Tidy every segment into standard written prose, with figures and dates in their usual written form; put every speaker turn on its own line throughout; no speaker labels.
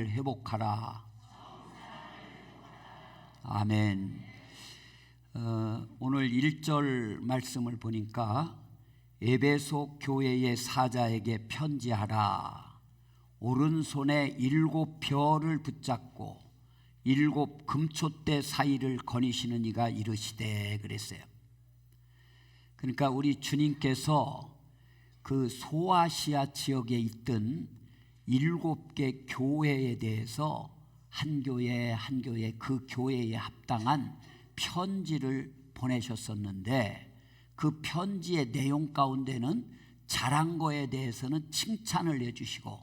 사랑을 회복하라. 아멘. 오늘 1절 말씀을 보니까 에베소 교회의 사자에게 편지하라. 오른손에 7 별을 붙잡고 7 금촛대 사이를 거니시는 이가 이르시되 그랬어요. 그러니까 우리 주님께서 그 소아시아 지역에 있던 7개 교회에 대해서 한 교회 한 교회 그 교회에 합당한 편지를 보내셨었는데, 그 편지의 내용 가운데는 잘한 거에 대해서는 칭찬을 해주시고,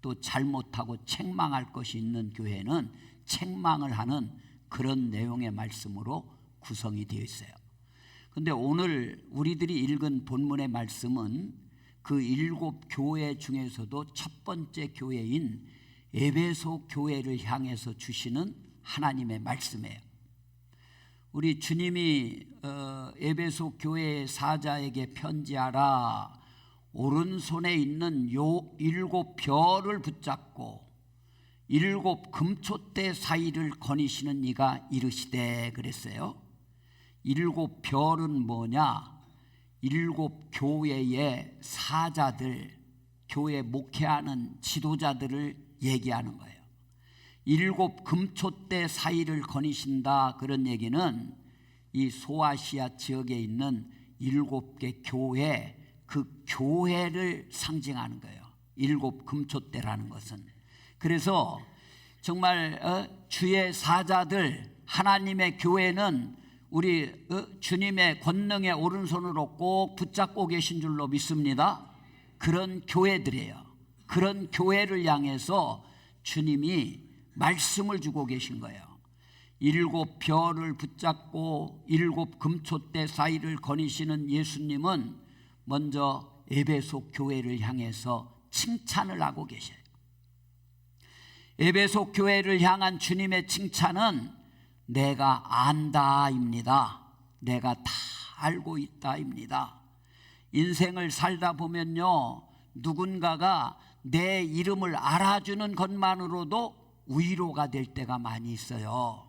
또 잘못하고 책망할 것이 있는 교회는 책망을 하는 그런 내용의 말씀으로 구성이 되어 있어요. 그런데 오늘 우리들이 읽은 본문의 말씀은 그 7 교회 중에서도 첫 번째 교회인 에베소 교회를 향해서 주시는 하나님의 말씀이에요. 우리 주님이 에베소 교회의 사자에게 편지하라. 오른손에 있는 요 7 별을 붙잡고 7 금촛대 사이를 거니시는 이가 이르시되 그랬어요. 7 별은 뭐냐? 7 교회의 사자들, 교회 목회하는 지도자들을 얘기하는 거예요. 7 금촛대 사이를 거니신다, 그런 얘기는 이 소아시아 지역에 있는 7개 교회, 그 교회를 상징하는 거예요. 7 금촛대라는 것은. 그래서 정말 주의 사자들, 하나님의 교회는 우리 주님의 권능의 오른손으로 꼭 붙잡고 계신 줄로 믿습니다. 그런 교회들이에요. 그런 교회를 향해서 주님이 말씀을 주고 계신 거예요. 7 별을 붙잡고 7 금촛대 사이를 거니시는 예수님은 먼저 에베소 교회를 향해서 칭찬을 하고 계셔요. 에베소 교회를 향한 주님의 칭찬은 내가 안다입니다. 내가 다 알고 있다입니다. 인생을 살다 보면요, 누군가가 내 이름을 알아주는 것만으로도 위로가 될 때가 많이 있어요.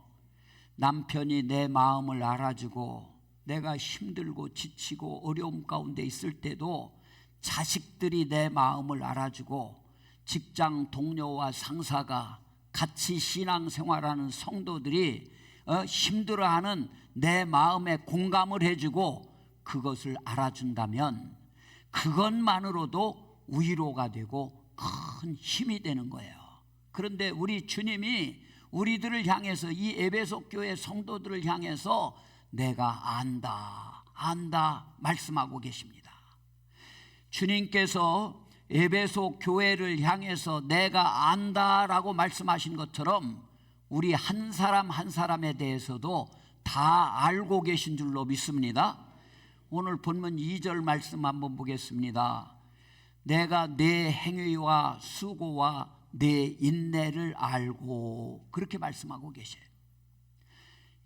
남편이 내 마음을 알아주고, 내가 힘들고 지치고 어려움 가운데 있을 때도 자식들이 내 마음을 알아주고, 직장 동료와 상사가, 같이 신앙생활하는 성도들이 힘들어하는 내 마음에 공감을 해주고 그것을 알아준다면 그것만으로도 위로가 되고 큰 힘이 되는 거예요. 그런데 우리 주님이 우리들을 향해서, 이 에베소 교회 성도들을 향해서 내가 안다 말씀하고 계십니다. 주님께서 에베소 교회를 향해서 내가 안다라고 말씀하신 것처럼 우리 한 사람 한 사람에 대해서도 다 알고 계신 줄로 믿습니다. 오늘 본문 2절 말씀 한번 보겠습니다. 내가 내 행위와 수고와 내 인내를 알고, 그렇게 말씀하고 계셔요.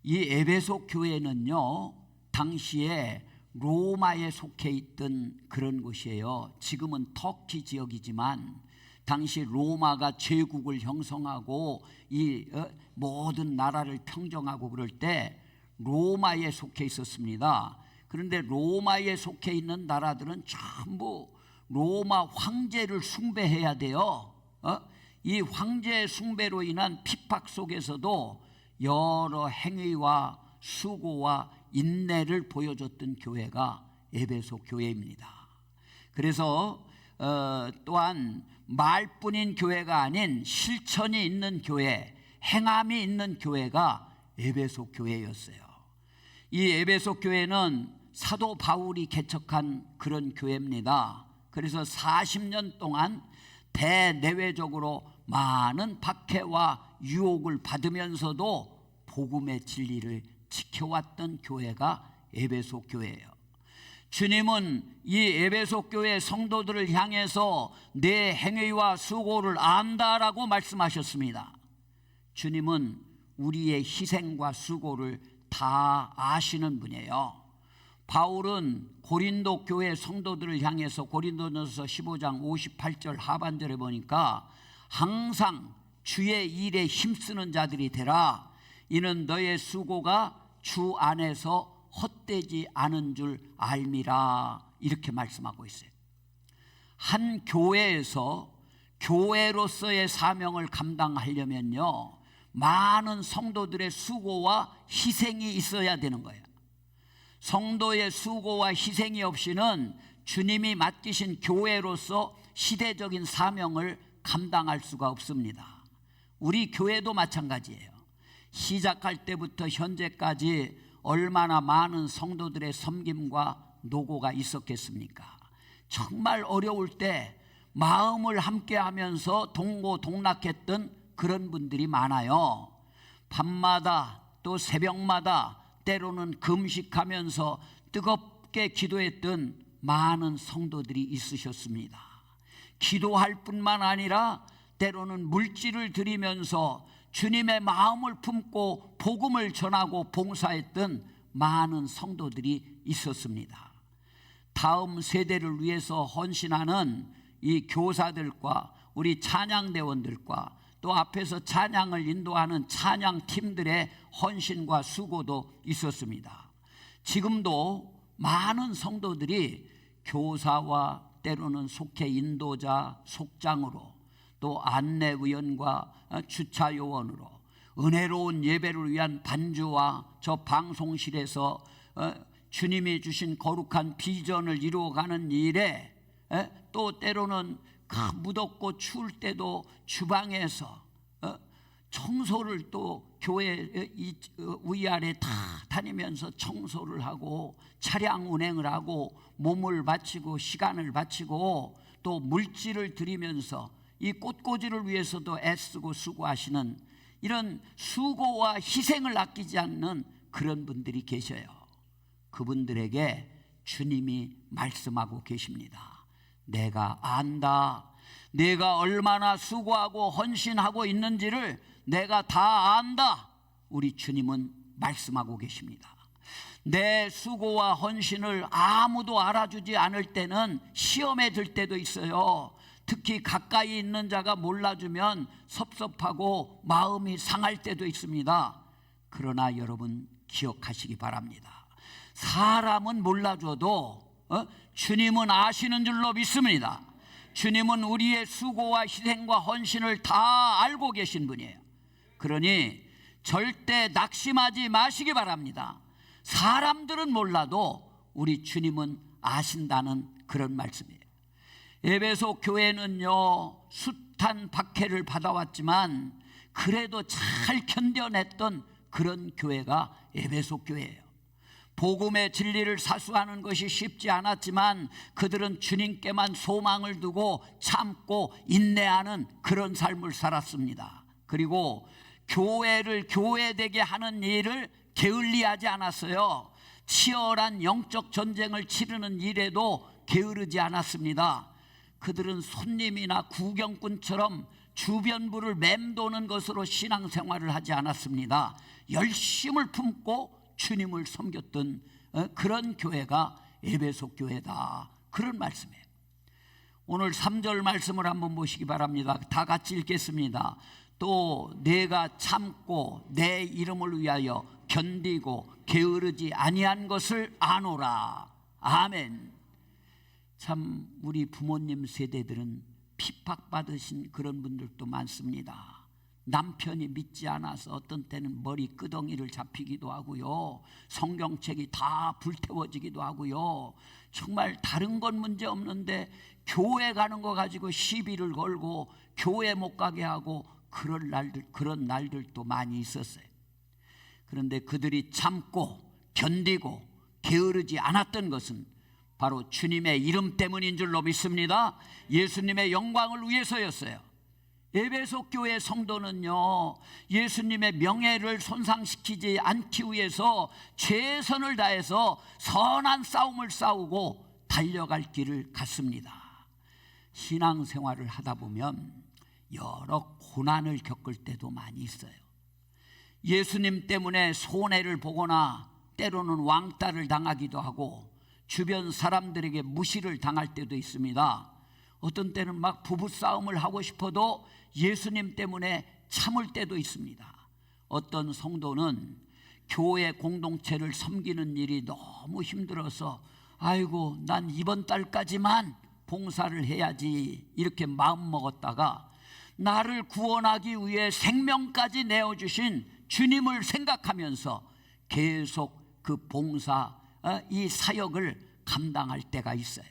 이 에베소 교회는요, 당시에 로마에 속해 있던 그런 곳이에요. 지금은 터키 지역이지만 당시 로마가 제국을 형성하고 이 모든 나라를 평정하고 그럴 때 로마에 속해 있었습니다. 그런데 로마에 속해 있는 나라들은 전부 로마 황제를 숭배해야 돼요. 이 황제 숭배로 인한 핍박 속에서도 여러 행위와 수고와 인내를 보여줬던 교회가 에베소 교회입니다. 그래서 또한 말뿐인 교회가 아닌 실천이 있는 교회, 행함이 있는 교회가 에베소 교회였어요. 이 에베소 교회는 사도 바울이 개척한 그런 교회입니다. 그래서 40년 동안 대내외적으로 많은 박해와 유혹을 받으면서도 복음의 진리를 지켜왔던 교회가 에베소 교회예요. 주님은 이 에베소 교회 성도들을 향해서 내 행위와 수고를 안다라고 말씀하셨습니다. 주님은 우리의 희생과 수고를 다 아시는 분이에요. 바울은 고린도 교회 성도들을 향해서 고린도전서 15장 58절 하반절에 보니까 항상 주의 일에 힘쓰는 자들이 되라. 이는 너의 수고가 주 안에서 헛되지 않은 줄 알미라. 이렇게 말씀하고 있어요. 한 교회에서 교회로서의 사명을 감당하려면요, 많은 성도들의 수고와 희생이 있어야 되는 거예요. 성도의 수고와 희생이 없이는 주님이 맡기신 교회로서 시대적인 사명을 감당할 수가 없습니다. 우리 교회도 마찬가지예요. 시작할 때부터 현재까지 얼마나 많은 성도들의 섬김과 노고가 있었겠습니까? 정말 어려울 때 마음을 함께하면서 동고동락했던 그런 분들이 많아요. 밤마다 또 새벽마다 때로는 금식하면서 뜨겁게 기도했던 많은 성도들이 있으셨습니다. 기도할 뿐만 아니라 때로는 물질을 드리면서 주님의 마음을 품고 복음을 전하고 봉사했던 많은 성도들이 있었습니다. 다음 세대를 위해서 헌신하는 이 교사들과 우리 찬양대원들과 또 앞에서 찬양을 인도하는 찬양팀들의 헌신과 수고도 있었습니다. 지금도 많은 성도들이 교사와 때로는 속해 인도자, 속장으로 또 안내위원과 주차요원으로 은혜로운 예배를 위한 반주와 저 방송실에서 주님이 주신 거룩한 비전을 이루어가는 일에 또 때로는 무덥고 추울 때도 주방에서 청소를 또 교회 위아래 다 다니면서 청소를 하고 차량 운행을 하고 몸을 바치고 시간을 바치고 또 물질을 드리면서 이 꽃꽂이를 위해서도 애쓰고 수고하시는 이런 수고와 희생을 아끼지 않는 그런 분들이 계셔요. 그분들에게 주님이 말씀하고 계십니다. 내가 안다. 내가 얼마나 수고하고 헌신하고 있는지를 내가 다 안다. 우리 주님은 말씀하고 계십니다. 내 수고와 헌신을 아무도 알아주지 않을 때는 시험에 들 때도 있어요. 특히 가까이 있는 자가 몰라주면 섭섭하고 마음이 상할 때도 있습니다. 그러나 여러분 기억하시기 바랍니다. 사람은 몰라줘도 주님은 아시는 줄로 믿습니다. 주님은 우리의 수고와 희생과 헌신을 다 알고 계신 분이에요. 그러니 절대 낙심하지 마시기 바랍니다. 사람들은 몰라도 우리 주님은 아신다는 그런 말씀이에요. 에베소 교회는요, 숱한 박해를 받아왔지만 그래도 잘 견뎌냈던 그런 교회가 에베소 교회예요. 복음의 진리를 사수하는 것이 쉽지 않았지만 그들은 주님께만 소망을 두고 참고 인내하는 그런 삶을 살았습니다. 그리고 교회를 교회되게 하는 일을 게을리하지 않았어요. 치열한 영적 전쟁을 치르는 일에도 게으르지 않았습니다. 그들은 손님이나 구경꾼처럼 주변부를 맴도는 것으로 신앙생활을 하지 않았습니다. 열심을 품고 주님을 섬겼던 그런 교회가 에베소 교회다. 그런 말씀이에요. 오늘 3절 말씀을 한번 보시기 바랍니다. 다 같이 읽겠습니다. 또 내가 참고 내 이름을 위하여 견디고 게으르지 아니한 것을 아노라. 아멘. 참 우리 부모님 세대들은 핍박받으신 그런 분들도 많습니다. 남편이 믿지 않아서 어떤 때는 머리 끄덩이를 잡히기도 하고요, 성경책이 다 불태워지기도 하고요, 정말 다른 건 문제 없는데 교회 가는 거 가지고 시비를 걸고 교회 못 가게 하고 그런 날들도 많이 있었어요. 그런데 그들이 참고 견디고 게으르지 않았던 것은 바로 주님의 이름 때문인 줄로 믿습니다. 예수님의 영광을 위해서였어요. 에베소 교회 성도는요, 예수님의 명예를 손상시키지 않기 위해서 최선을 다해서 선한 싸움을 싸우고 달려갈 길을 갔습니다. 신앙생활을 하다 보면 여러 고난을 겪을 때도 많이 있어요. 예수님 때문에 손해를 보거나 때로는 왕따를 당하기도 하고 주변 사람들에게 무시를 당할 때도 있습니다. 어떤 때는 막 부부싸움을 하고 싶어도 예수님 때문에 참을 때도 있습니다. 어떤 성도는 교회 공동체를 섬기는 일이 너무 힘들어서 아이고 난 이번 달까지만 봉사를 해야지 이렇게 마음먹었다가 나를 구원하기 위해 생명까지 내어주신 주님을 생각하면서 계속 그 봉사 이 사역을 감당할 때가 있어요.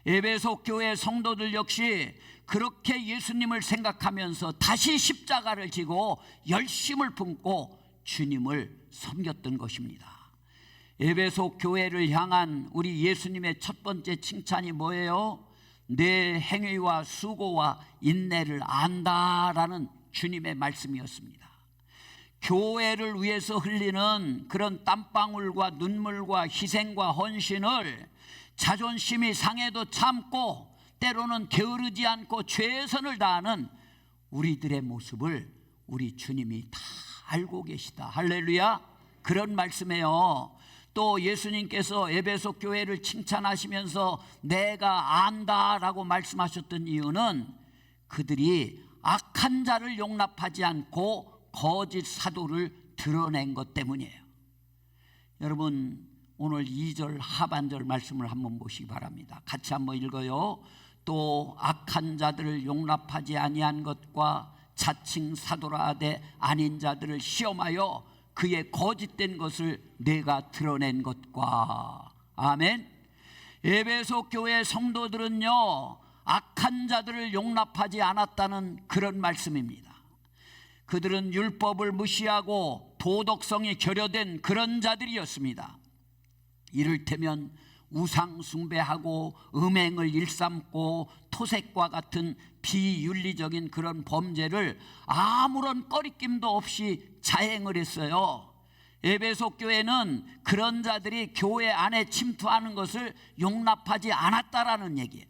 에베소 교회 성도들 역시 그렇게 예수님을 생각하면서 다시 십자가를 지고 열심을 품고 주님을 섬겼던 것입니다. 에베소 교회를 향한 우리 예수님의 첫 번째 칭찬이 뭐예요? 내 행위와 수고와 인내를 안다라는 주님의 말씀이었습니다. 교회를 위해서 흘리는 그런 땀방울과 눈물과 희생과 헌신을 자존심이 상해도 참고 때로는 게으르지 않고 최선을 다하는 우리들의 모습을 우리 주님이 다 알고 계시다. 할렐루야. 그런 말씀이에요. 또 예수님께서 에베소 교회를 칭찬하시면서 내가 안다라고 말씀하셨던 이유는 그들이 악한 자를 용납하지 않고 거짓 사도를 드러낸 것 때문이에요. 여러분 오늘 2절 하반절 말씀을 한번 보시기 바랍니다. 같이 한번 읽어요. 또 악한 자들을 용납하지 아니한 것과 자칭 사도라 하되 아닌 자들을 시험하여 그의 거짓된 것을 내가 드러낸 것과. 아멘. 에베소 교회 성도들은요 악한 자들을 용납하지 않았다는 그런 말씀입니다. 그들은 율법을 무시하고 도덕성이 결여된 그런 자들이었습니다. 이를테면 우상 숭배하고 음행을 일삼고 토색과 같은 비윤리적인 그런 범죄를 아무런 꺼리낌도 없이 자행을 했어요. 에베소 교회는 그런 자들이 교회 안에 침투하는 것을 용납하지 않았다라는 얘기예요.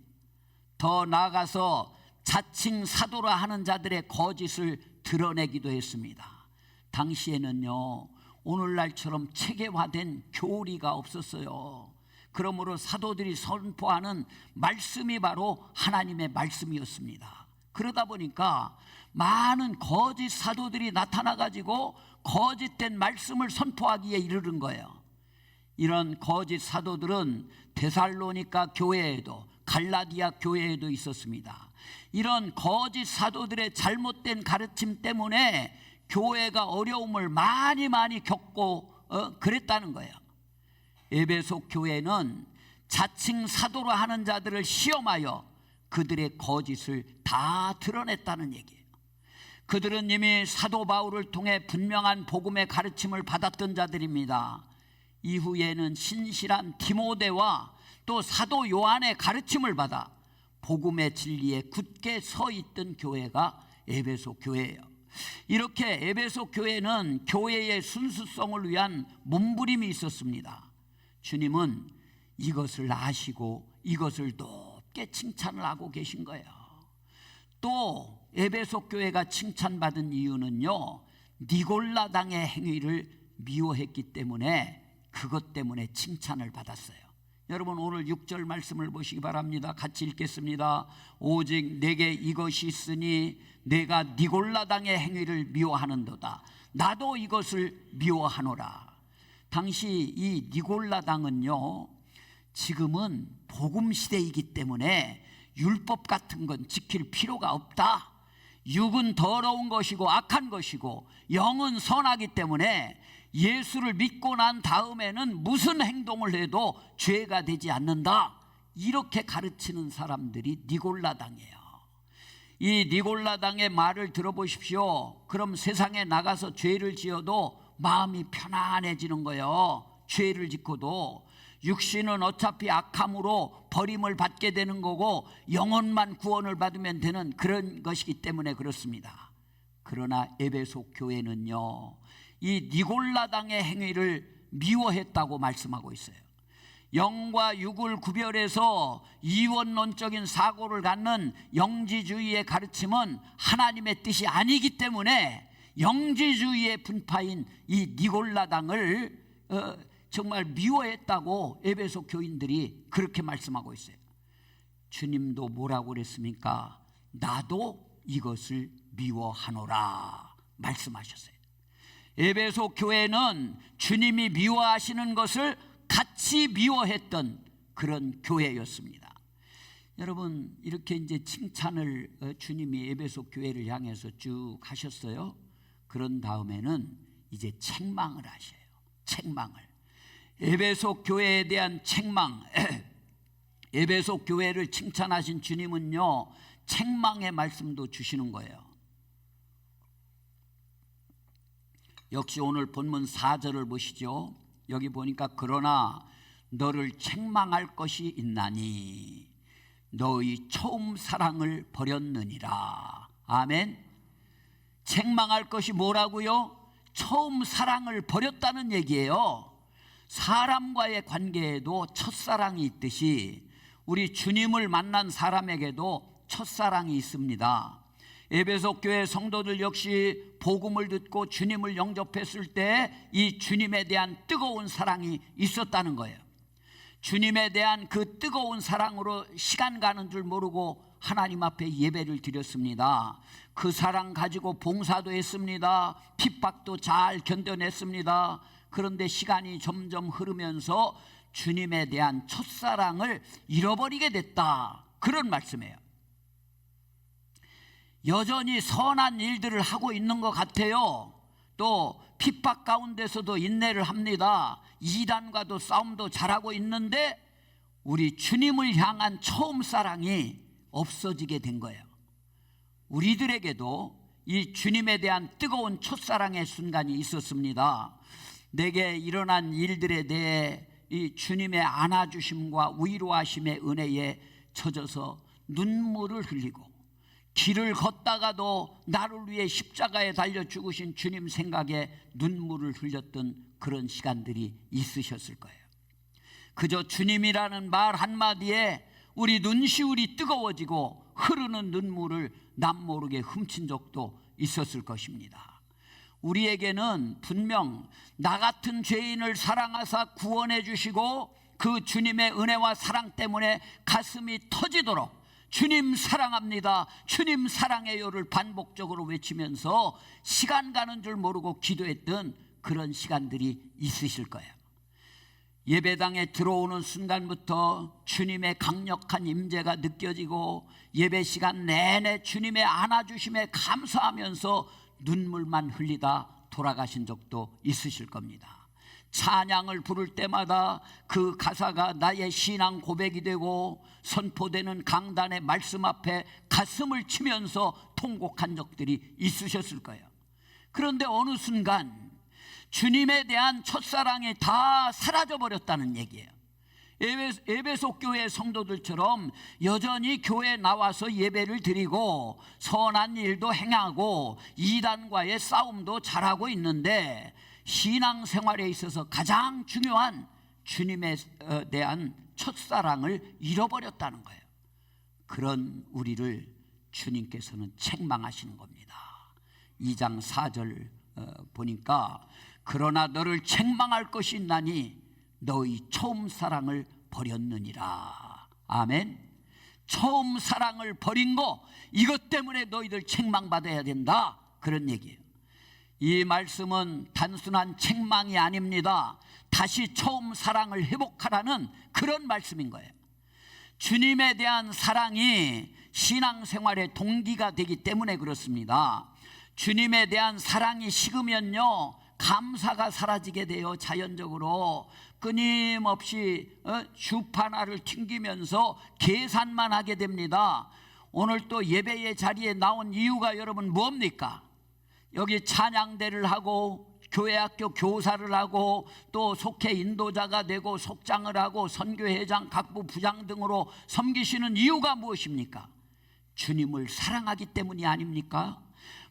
더 나아가서 자칭 사도라 하는 자들의 거짓을 드러내기도 했습니다. 당시에는요 오늘날처럼 체계화된 교리가 없었어요. 그러므로 사도들이 선포하는 말씀이 바로 하나님의 말씀이었습니다. 그러다 보니까 많은 거짓 사도들이 나타나가지고 거짓된 말씀을 선포하기에 이르는 거예요. 이런 거짓 사도들은 데살로니가 교회에도 갈라디아 교회에도 있었습니다. 이런 거짓 사도들의 잘못된 가르침 때문에 교회가 어려움을 많이 겪고 그랬다는 거예요. 에베소 교회는 자칭 사도라 하는 자들을 시험하여 그들의 거짓을 다 드러냈다는 얘기예요. 그들은 이미 사도 바울을 통해 분명한 복음의 가르침을 받았던 자들입니다. 이후에는 신실한 디모데와 또 사도 요한의 가르침을 받아 복음의 진리에 굳게 서 있던 교회가 에베소 교회예요. 이렇게 에베소 교회는 교회의 순수성을 위한 몸부림이 있었습니다. 주님은 이것을 아시고 이것을 높게 칭찬을 하고 계신 거예요. 또 에베소 교회가 칭찬받은 이유는요 니골라당의 행위를 미워했기 때문에 그것 때문에 칭찬을 받았어요. 여러분 오늘 6절 말씀을 보시기 바랍니다. 같이 읽겠습니다. 오직 내게 이것이 있으니 내가 니골라당의 행위를 미워하는도다. 나도 이것을 미워하노라. 당시 이 니골라당은요 지금은 복음 시대이기 때문에 율법 같은 건 지킬 필요가 없다. 육은 더러운 것이고 악한 것이고 영은 선하기 때문에 예수를 믿고 난 다음에는 무슨 행동을 해도 죄가 되지 않는다. 이렇게 가르치는 사람들이 니골라당이에요. 이 니골라당의 말을 들어보십시오. 그럼 세상에 나가서 죄를 지어도 마음이 편안해지는 거예요. 죄를 짓고도 육신은 어차피 악함으로 버림을 받게 되는 거고 영혼만 구원을 받으면 되는 그런 것이기 때문에 그렇습니다. 그러나 에베소 교회는요 이 니골라당의 행위를 미워했다고 말씀하고 있어요. 영과 육을 구별해서 이원론적인 사고를 갖는 영지주의의 가르침은 하나님의 뜻이 아니기 때문에 영지주의의 분파인 이 니골라당을 정말 미워했다고 에베소 교인들이 그렇게 말씀하고 있어요. 주님도 뭐라고 그랬습니까? 나도 이것을 미워하노라 말씀하셨어요. 에베소 교회는 주님이 미워하시는 것을 같이 미워했던 그런 교회였습니다. 여러분, 이렇게 이제 칭찬을 주님이 에베소 교회를 향해서 쭉 하셨어요. 그런 다음에는 이제 책망을 하셔요. 책망을. 에베소 교회에 대한 책망. 에베소 교회를 칭찬하신 주님은요, 책망의 말씀도 주시는 거예요. 역시 오늘 본문 4절을 보시죠. 여기 보니까 그러나 너를 책망할 것이 있나니 너의 처음 사랑을 버렸느니라. 아멘. 책망할 것이 뭐라고요? 처음 사랑을 버렸다는 얘기예요. 사람과의 관계에도 첫사랑이 있듯이 우리 주님을 만난 사람에게도 첫사랑이 있습니다. 에베소 교회 성도들 역시 복음을 듣고 주님을 영접했을 때 이 주님에 대한 뜨거운 사랑이 있었다는 거예요. 주님에 대한 그 뜨거운 사랑으로 시간 가는 줄 모르고 하나님 앞에 예배를 드렸습니다. 그 사랑 가지고 봉사도 했습니다. 핍박도 잘 견뎌냈습니다. 그런데 시간이 점점 흐르면서 주님에 대한 첫사랑을 잃어버리게 됐다, 그런 말씀이에요. 여전히 선한 일들을 하고 있는 것 같아요. 또 핍박 가운데서도 인내를 합니다. 이단과도 싸움도 잘하고 있는데 우리 주님을 향한 처음 사랑이 없어지게 된 거예요. 우리들에게도 이 주님에 대한 뜨거운 첫사랑의 순간이 있었습니다. 내게 일어난 일들에 대해 이 주님의 안아주심과 위로하심의 은혜에 젖어서 눈물을 흘리고, 길을 걷다가도 나를 위해 십자가에 달려 죽으신 주님 생각에 눈물을 흘렸던 그런 시간들이 있으셨을 거예요. 그저 주님이라는 말 한마디에 우리 눈시울이 뜨거워지고 흐르는 눈물을 남모르게 훔친 적도 있었을 것입니다. 우리에게는 분명 나 같은 죄인을 사랑하사 구원해 주시고 그 주님의 은혜와 사랑 때문에 가슴이 터지도록 주님 사랑합니다, 주님 사랑해요를 반복적으로 외치면서 시간 가는 줄 모르고 기도했던 그런 시간들이 있으실 거예요. 예배당에 들어오는 순간부터 주님의 강력한 임재가 느껴지고 예배 시간 내내 주님의 안아주심에 감사하면서 눈물만 흘리다 돌아가신 적도 있으실 겁니다. 찬양을 부를 때마다 그 가사가 나의 신앙 고백이 되고 선포되는 강단의 말씀 앞에 가슴을 치면서 통곡한 적들이 있으셨을 거예요. 그런데 어느 순간 주님에 대한 첫사랑이 다 사라져버렸다는 얘기예요. 에베소 교회 성도들처럼 여전히 교회에 나와서 예배를 드리고 선한 일도 행하고 이단과의 싸움도 잘하고 있는데 신앙생활에 있어서 가장 중요한 주님에 대한 첫사랑을 잃어버렸다는 거예요. 그런 우리를 주님께서는 책망하시는 겁니다. 2장 4절 보니까 그러나 너를 책망할 것이 있나니 너희 처음 사랑을 버렸느니라. 아멘. 처음 사랑을 버린 거, 이것 때문에 너희들 책망받아야 된다, 그런 얘기예요. 이 말씀은 단순한 책망이 아닙니다. 다시 처음 사랑을 회복하라는 그런 말씀인 거예요. 주님에 대한 사랑이 신앙생활의 동기가 되기 때문에 그렇습니다. 주님에 대한 사랑이 식으면요, 감사가 사라지게 돼요. 자연적으로 끊임없이 주파나를 튕기면서 계산만 하게 됩니다. 오늘 또 예배의 자리에 나온 이유가 여러분 뭡니까? 여기 찬양대를 하고 교회학교 교사를 하고 또 속회 인도자가 되고 속장을 하고 선교회장 각부 부장 등으로 섬기시는 이유가 무엇입니까? 주님을 사랑하기 때문이 아닙니까?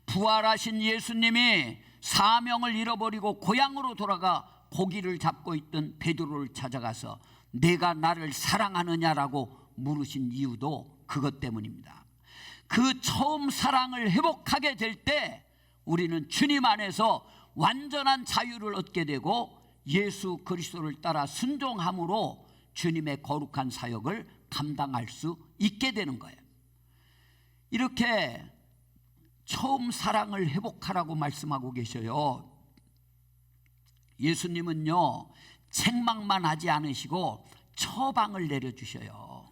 부활하신 예수님이 사명을 잃어버리고 고향으로 돌아가 고기를 잡고 있던 베드로를 찾아가서 내가 나를 사랑하느냐라고 물으신 이유도 그것 때문입니다. 그 처음 사랑을 회복하게 될 때 우리는 주님 안에서 완전한 자유를 얻게 되고 예수 그리스도를 따라 순종함으로 주님의 거룩한 사역을 감당할 수 있게 되는 거예요. 이렇게 처음 사랑을 회복하라고 말씀하고 계셔요. 예수님은요, 책망만 하지 않으시고 처방을 내려주셔요.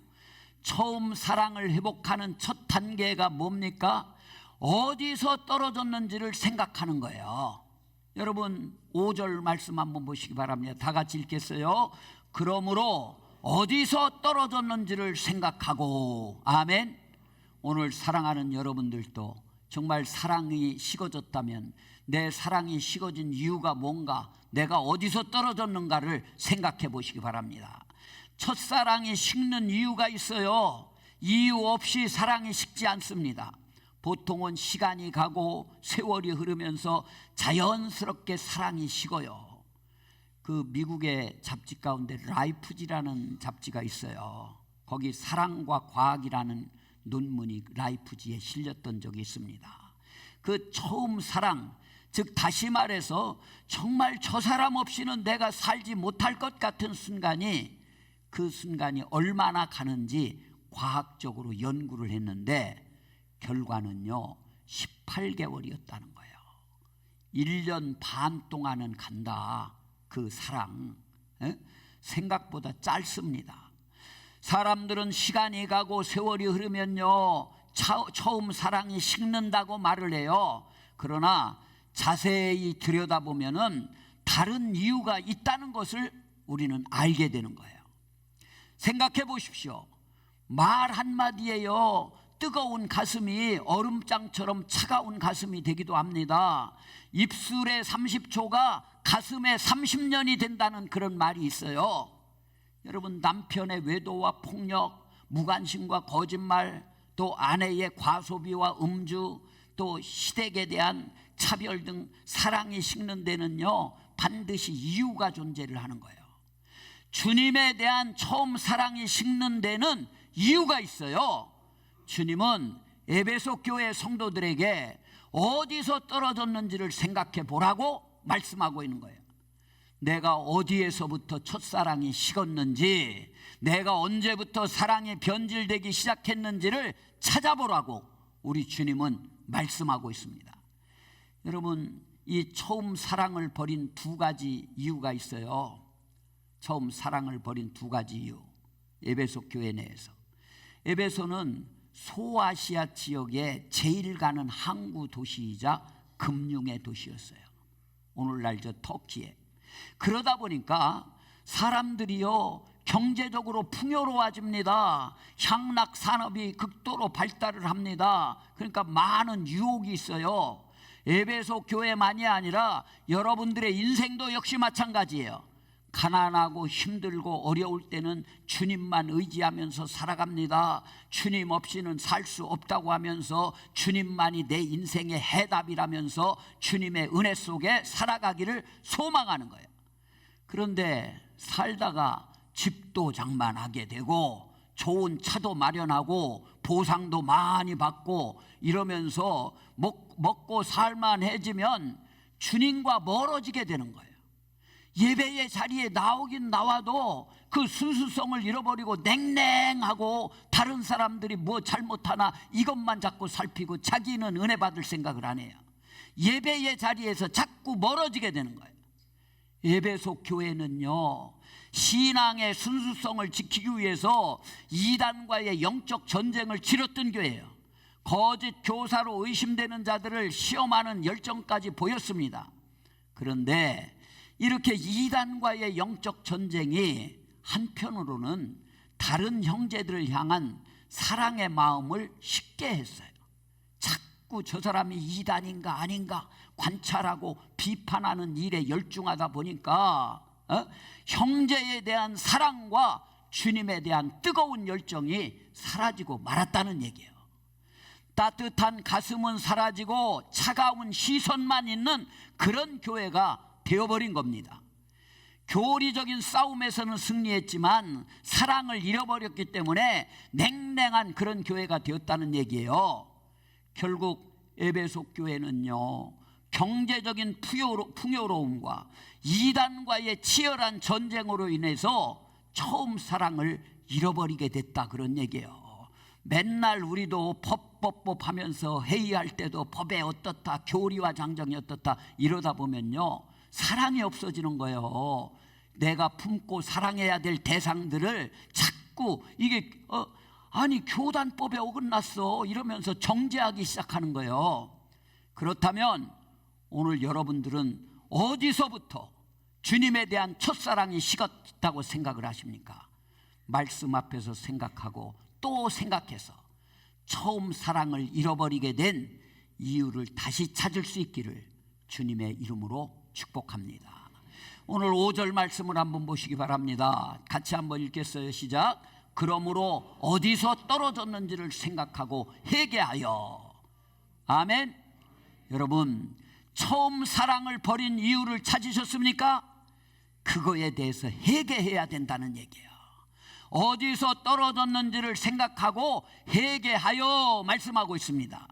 처음 사랑을 회복하는 첫 단계가 뭡니까? 어디서 떨어졌는지를 생각하는 거예요. 여러분 5절 말씀 한번 보시기 바랍니다. 다 같이 읽겠어요. 그러므로 어디서 떨어졌는지를 생각하고. 아멘. 오늘 사랑하는 여러분들도 정말 사랑이 식어졌다면 내 사랑이 식어진 이유가 뭔가, 내가 어디서 떨어졌는가를 생각해 보시기 바랍니다. 첫사랑이 식는 이유가 있어요. 이유 없이 사랑이 식지 않습니다. 보통은 시간이 가고 세월이 흐르면서 자연스럽게 사랑이 식어요. 그 미국의 잡지 가운데 라이프지라는 잡지가 있어요. 거기 사랑과 과학이라는 논문이 라이프지에 실렸던 적이 있습니다. 그 처음 사랑, 즉 다시 말해서 정말 저 사람 없이는 내가 살지 못할 것 같은 순간이, 그 순간이 얼마나 가는지 과학적으로 연구를 했는데 결과는요 18개월이었다는 거예요. 1년 반 동안은 간다. 그 사랑 생각보다 짧습니다. 사람들은 시간이 가고 세월이 흐르면요 처음 사랑이 식는다고 말을 해요. 그러나 자세히 들여다보면은 다른 이유가 있다는 것을 우리는 알게 되는 거예요. 생각해 보십시오. 말 한마디에요 뜨거운 가슴이 얼음장처럼 차가운 가슴이 되기도 합니다. 입술의 30초가 가슴에 30년이 된다는 그런 말이 있어요. 여러분 남편의 외도와 폭력, 무관심과 거짓말, 또 아내의 과소비와 음주, 또 시댁에 대한 차별 등 사랑이 식는 데는요 반드시 이유가 존재를 하는 거예요. 주님에 대한 처음 사랑이 식는 데는 이유가 있어요. 주님은 에베소 교회 성도들에게 어디서 떨어졌는지를 생각해 보라고 말씀하고 있는 거예요. 내가 어디에서부터 첫사랑이 식었는지, 내가 언제부터 사랑이 변질되기 시작했는지를 찾아보라고 우리 주님은 말씀하고 있습니다. 여러분 이 처음 사랑을 버린 두 가지 이유가 있어요. 처음 사랑을 버린 두 가지 이유. 에베소 교회 내에서, 에베소는 소아시아 지역에 제일 가는 항구 도시이자 금융의 도시였어요. 오늘날 저 터키에. 그러다 보니까 사람들이요 경제적으로 풍요로워집니다. 향락 산업이 극도로 발달을 합니다. 그러니까 많은 유혹이 있어요. 에베소 교회만이 아니라 여러분들의 인생도 역시 마찬가지예요. 가난하고 힘들고 어려울 때는 주님만 의지하면서 살아갑니다. 주님 없이는 살 수 없다고 하면서 주님만이 내 인생의 해답이라면서 주님의 은혜 속에 살아가기를 소망하는 거예요. 그런데 살다가 집도 장만하게 되고 좋은 차도 마련하고 보상도 많이 받고 이러면서 먹고 살만해지면 주님과 멀어지게 되는 거예요. 예배의 자리에 나오긴 나와도 그 순수성을 잃어버리고 냉랭하고 다른 사람들이 뭐 잘못하나 이것만 자꾸 살피고 자기는 은혜 받을 생각을 안 해요. 예배의 자리에서 자꾸 멀어지게 되는 거예요. 에베소 교회는요 신앙의 순수성을 지키기 위해서 이단과의 영적 전쟁을 치렀던 교회예요. 거짓 교사로 의심되는 자들을 시험하는 열정까지 보였습니다. 그런데 이렇게 이단과의 영적 전쟁이 한편으로는 다른 형제들을 향한 사랑의 마음을 식게 했어요. 자꾸 저 사람이 이단인가 아닌가 관찰하고 비판하는 일에 열중하다 보니까 형제에 대한 사랑과 주님에 대한 뜨거운 열정이 사라지고 말았다는 얘기예요. 따뜻한 가슴은 사라지고 차가운 시선만 있는 그런 교회가 되어버린 겁니다. 교리적인 싸움에서는 승리했지만 사랑을 잃어버렸기 때문에 냉랭한 그런 교회가 되었다는 얘기예요. 결국 에베소 교회는요 경제적인 풍요로움과 이단과의 치열한 전쟁으로 인해서 처음 사랑을 잃어버리게 됐다 그런 얘기예요. 맨날 우리도 법 하면서 회의할 때도 법에 어떻다, 교리와 장정이 어떻다 이러다 보면요, 사랑이 없어지는 거예요. 내가 품고 사랑해야 될 대상들을 자꾸 이게 아니 교단법에 어긋났어 이러면서 정죄하기 시작하는 거예요. 그렇다면 오늘 여러분들은 어디서부터 주님에 대한 첫사랑이 식었다고 생각을 하십니까? 말씀 앞에서 생각하고 또 생각해서 처음 사랑을 잃어버리게 된 이유를 다시 찾을 수 있기를 주님의 이름으로 축복합니다. 오늘 5절 말씀을 한번 보시기 바랍니다. 같이 한번 읽겠어요. 시작. 그러므로 어디서 떨어졌는지를 생각하고 회개하여. 아멘. 여러분, 처음 사랑을 버린 이유를 찾으셨습니까? 그거에 대해서 회개해야 된다는 얘기예요. 어디서 떨어졌는지를 생각하고 회개하여 말씀하고 있습니다.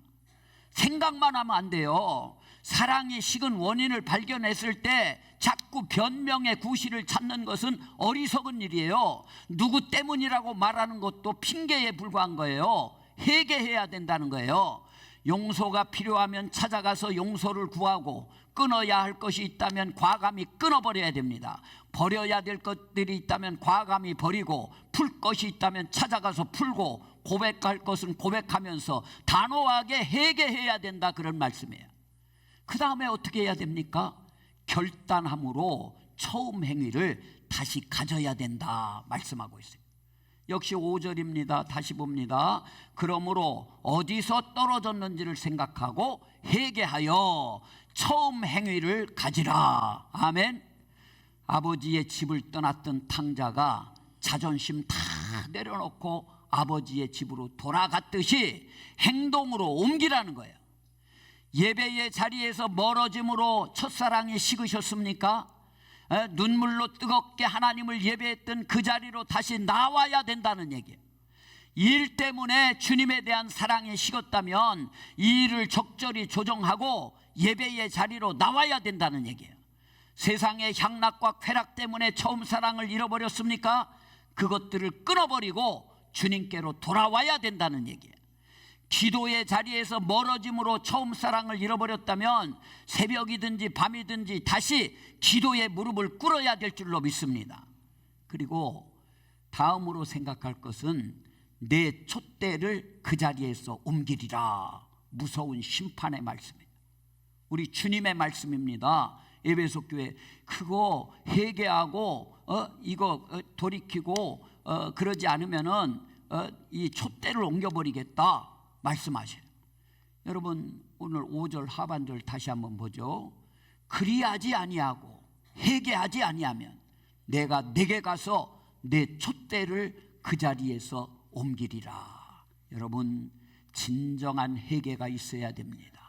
생각만 하면 안 돼요. 사랑이 식은 원인을 발견했을 때 자꾸 변명의 구실을 찾는 것은 어리석은 일이에요. 누구 때문이라고 말하는 것도 핑계에 불과한 거예요. 회개해야 된다는 거예요. 용서가 필요하면 찾아가서 용서를 구하고, 끊어야 할 것이 있다면 과감히 끊어버려야 됩니다. 버려야 될 것들이 있다면 과감히 버리고, 풀 것이 있다면 찾아가서 풀고, 고백할 것은 고백하면서 단호하게 회개해야 된다, 그런 말씀이에요. 그 다음에 어떻게 해야 됩니까? 결단함으로 처음 행위를 다시 가져야 된다 말씀하고 있어요. 역시 5절입니다. 다시 봅니다. 그러므로 어디서 떨어졌는지를 생각하고 회개하여 처음 행위를 가지라. 아멘. 아버지의 집을 떠났던 탕자가 자존심 다 내려놓고 아버지의 집으로 돌아갔듯이 행동으로 옮기라는 거예요. 예배의 자리에서 멀어짐으로 첫사랑이 식으셨습니까? 눈물로 뜨겁게 하나님을 예배했던 그 자리로 다시 나와야 된다는 얘기예요. 일 때문에 주님에 대한 사랑이 식었다면 이 일을 적절히 조정하고 예배의 자리로 나와야 된다는 얘기예요. 세상의 향락과 쾌락 때문에 처음 사랑을 잃어버렸습니까? 그것들을 끊어버리고 주님께로 돌아와야 된다는 얘기예요. 기도의 자리에서 멀어짐으로 처음 사랑을 잃어버렸다면 새벽이든지 밤이든지 다시 기도의 무릎을 꿇어야 될 줄로 믿습니다. 그리고 다음으로 생각할 것은 내 촛대를 그 자리에서 옮기리라. 무서운 심판의 말씀이에요. 우리 주님의 말씀입니다. 에베소 교회 그거 회개하고 이거 돌이키고 그러지 않으면은 이 촛대를 옮겨버리겠다 말씀하셔요. 여러분 오늘 5절 하반절 다시 한번 보죠. 그리하지 아니하고 회개하지 아니하면 내가 내게 가서 내 촛대를 그 자리에서 옮기리라. 여러분 진정한 회개가 있어야 됩니다.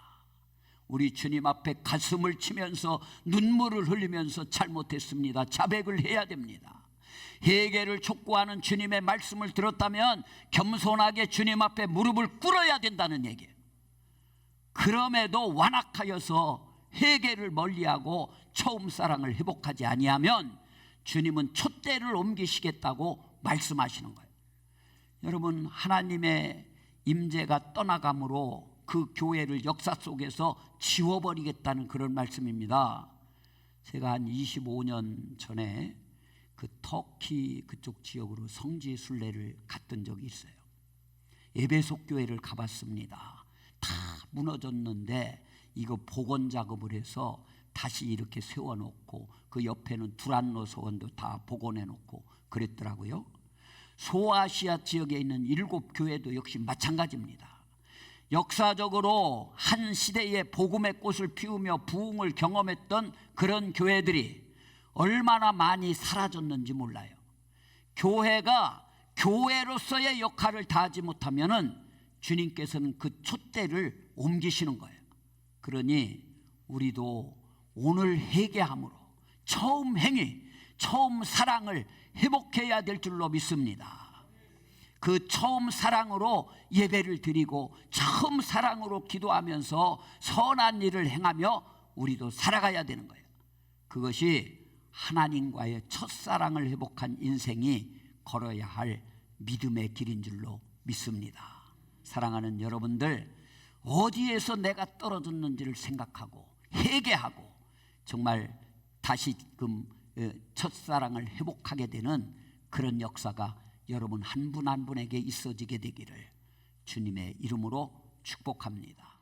우리 주님 앞에 가슴을 치면서 눈물을 흘리면서 잘못했습니다. 자백을 해야 됩니다. 회개를 촉구하는 주님의 말씀을 들었다면 겸손하게 주님 앞에 무릎을 꿇어야 된다는 얘기예요. 그럼에도 완악하여서 회개를 멀리하고 처음 사랑을 회복하지 아니하면 주님은 촛대를 옮기시겠다고 말씀하시는 거예요. 여러분 하나님의 임재가 떠나감으로 그 교회를 역사 속에서 지워버리겠다는 그런 말씀입니다. 제가 한 25년 전에 그 터키 그쪽 지역으로 성지 순례를 갔던 적이 있어요. 에베소 교회를 가봤습니다. 다 무너졌는데 이거 복원 작업을 해서 다시 이렇게 세워놓고 그 옆에는 두란노 서원도 다 복원해놓고 그랬더라고요. 소아시아 지역에 있는 7교회도 역시 마찬가지입니다. 역사적으로 한 시대에 복음의 꽃을 피우며 부흥을 경험했던 그런 교회들이 얼마나 많이 사라졌는지 몰라요. 교회가 교회로서의 역할을 다하지 못하면은 주님께서는 그 촛대를 옮기시는 거예요. 그러니 우리도 오늘 회개함으로 처음 행위, 처음 사랑을 회복해야 될 줄로 믿습니다. 그 처음 사랑으로 예배를 드리고 처음 사랑으로 기도하면서 선한 일을 행하며 우리도 살아가야 되는 거예요. 그것이 하나님과의 첫사랑을 회복한 인생이 걸어야 할 믿음의 길인 줄로 믿습니다. 사랑하는 여러분들, 어디에서 내가 떨어졌는지를 생각하고 회개하고 정말 다시금 첫사랑을 회복하게 되는 그런 역사가 여러분 한 분 한 분에게 있어지게 되기를 주님의 이름으로 축복합니다.